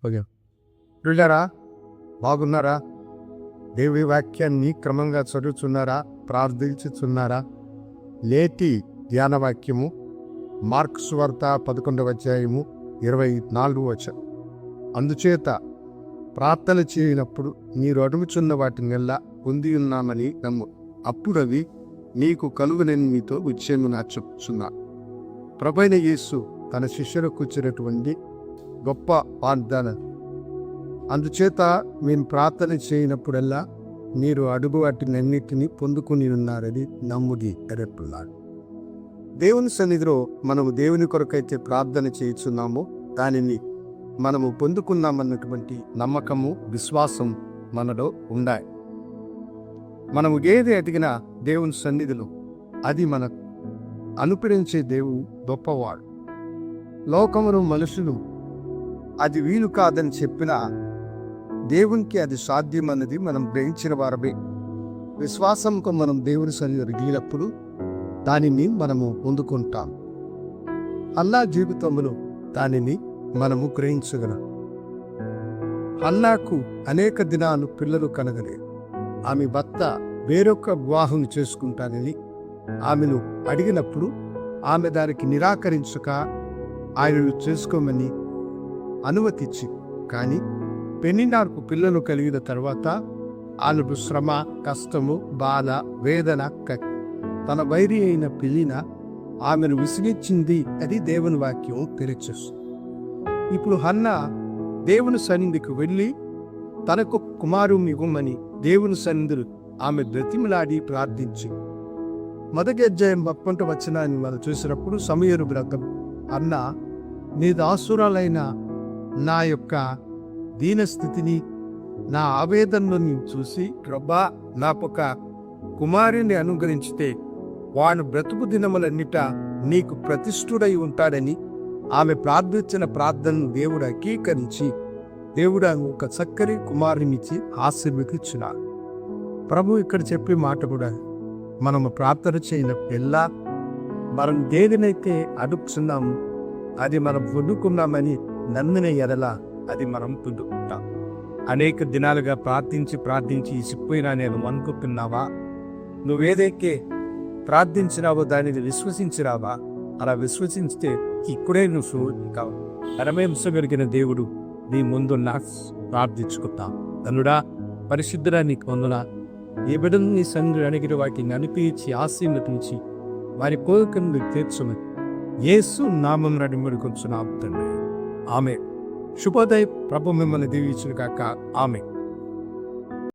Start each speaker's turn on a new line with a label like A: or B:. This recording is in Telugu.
A: ఓకే పిల్లరా, బాగున్నారా? దేవి వాక్యాన్ని క్రమంగా చదువుతున్నారా? ప్రార్థించుతున్నారా? నేటి ధ్యాన వాక్యము మార్కు సువార్త 11వ అధ్యాయము 24వ వచనం. అందుచేత ప్రార్థన చేయనప్పుడు మీరు అడుగుచున్న వాటినెల్లా పొంది ఉన్నామని నమ్ము, అప్పుడవి నీకు కలుగునని మీతో నిశ్చయముగా చెప్పుచున్నా. ప్రభువైన యేసు తన శిష్యులకు ఇచ్చినటువంటి గొప్ప వాగ్దానం. అందుచేత మేము ప్రార్థన చేయనప్పుడల్లా మీరు అడుగు వాటినన్నిటినీ పొందుకుని ఉన్నారని నమ్ముడి ఎరట్టున్నాడు. దేవుని సన్నిధిలో మనము దేవుని కొరకైతే ప్రార్థన చేయుచున్నామో దానిని మనము పొందుకున్నామన్నటువంటి నమ్మకము, విశ్వాసం మనలో ఉండాలి. మనము ఏది అడిగినా దేవుని సన్నిధిలో అది మనకు అనుప్రదించే దేవుడు గొప్పవాడు. లోకమును మనుషులు అది వీలు కాదని చెప్పినా దేవునికి అది సాధ్యమన్నది మనం గ్రహించిన వారమే. విశ్వాసంతో మనం దేవుని సన్నిధిలో అడిగినప్పుడు దానిని మనము పొందుకుంటాం. అల్లా జీవితంలో దానిని మనము గ్రహించగలం. అల్లాకు అనేక దినాలు పిల్లలు కలగలేదు. ఆమె భర్త వేరొక వివాహం చేసుకుంటానని ఆమెను అడిగినప్పుడు ఆమె దానికి నిరాకరించక ఆయనను చేసుకోమని అనుమతించి, కానీ పెనిన్నార్కు పిల్లలు కలిగిన తర్వాత ఆమెకు శ్రమ, కష్టము, బాధ, వేదన తన వైరి అయిన పిల్లిన ఆమెను విసిగించింది. అది దేవుని వాక్యం తెలియచేస్తుంది. ఇప్పుడు హన్నా దేవుని సన్నిధికి వెళ్ళి తనకు కుమారుని ఇవ్వమని దేవుని సన్నిధిలో ఆమె బ్రతిమలాడి ప్రార్థించి, మొదటి అధ్యాయం 11వ వచనాన్ని మనం చూసినప్పుడు సమూయేలు గ్రంథం, అన్న నీ దాసురాలైన నా యొక్క దీనస్థితిని, నా ఆవేదనను చూసి, ప్రభా నాకొక కుమారుని అనుగ్రహించితే వాడు బ్రతుకు దినములన్నిట నీకు ప్రతిష్ఠుడై ఉంటాడని ఆమె ప్రార్థించిన ప్రార్థనను దేవుడు అంగీకరించి దేవుడు ఒక చక్కని కుమారునిచ్చి ఆశీర్వదించున్నాడు. ప్రభు ఇక్కడ చెప్పే మాట కూడా, మనము ప్రార్థన చేయనప్పుడెల్లా మనం దేనినైతే అడుగుతున్నాము అది మనం పొందుకున్నామని నమ్మిన ఎడల అది మనం పొందుకుంటాం. అనేక దినాలుగా ప్రార్థించి ఇసిపోయినా నేను అనుకుంటున్నావా? నువ్వేదైతే ప్రార్థించినావో దానిని విశ్వసించినావా? అలా విశ్వసిస్తే ఇక్కడే నువ్వు కావు. పరమేంసగలిగిన దేవుడు నీ ముందు ప్రార్థించుకుంటాం. ధనుడా, పరిశుద్ధుడా, నీకు వందన. ఏ బిడ్డను నీ సన్నిధిలో అడిగిన వాటిని అనిపించి ఆశీర్వదించి వారి కోరికలను తీర్చమని యేసు నామమున అడిగి కొంచెం తండ్రి. ఆమె శుభోదయ. ప్రభు మిమ్మల్ని దీవించును గాక. ఆమె.